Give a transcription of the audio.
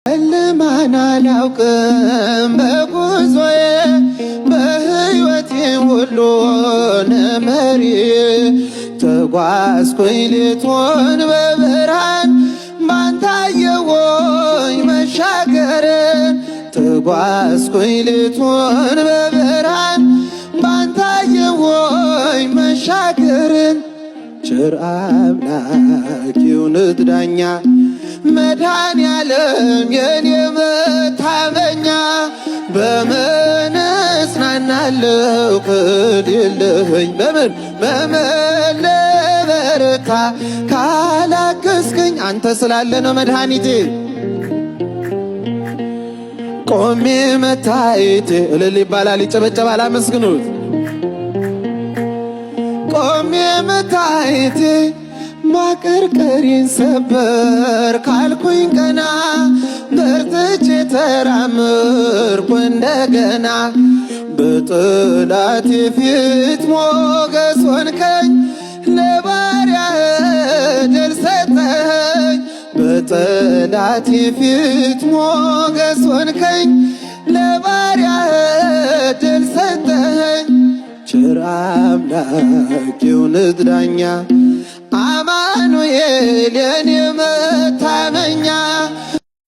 ለማን አላውቅም በጉዞዬ በሕይወቴ ሁሉ ነመሪ ተጓዝኩኝ ሌቱን በብርሃን ባንተ አየሁኝ መሻገርን ተጓዝኩኝ ሌቱን በብርሃን ባንተ አየሁኝ መሻገርን ቸር አምላክ ይሁንህ ዳኛ መድኃኔዓለም የኔ መታመኛ በምን እጽናናለሁ ክድ የለኸኝ በምን ልበረታ ካላገዝከኝ አንተ ስላለ ነው መድኃኒቴ ቆሜ መታየቴ እልል ይባላል ይጨበጨባል አመስግኑት ቆሜ መታየቴ ማቀርቀሬን ሰበር ካልኩኝ ቀና በርትቼ ተራመድኩ እንደገና በጠላቴ ፊት ሞገስ ሆንከኝ ለባሪያህ ድል ሰጠኸኝ በጠላቴ ፊት ሞገስ ሆንከኝ ለባሪያህ ድል ሰጠኸኝ ቸር አምላክ ይሁንህ ዳኛ አማኑኤል የኔ መታመኛ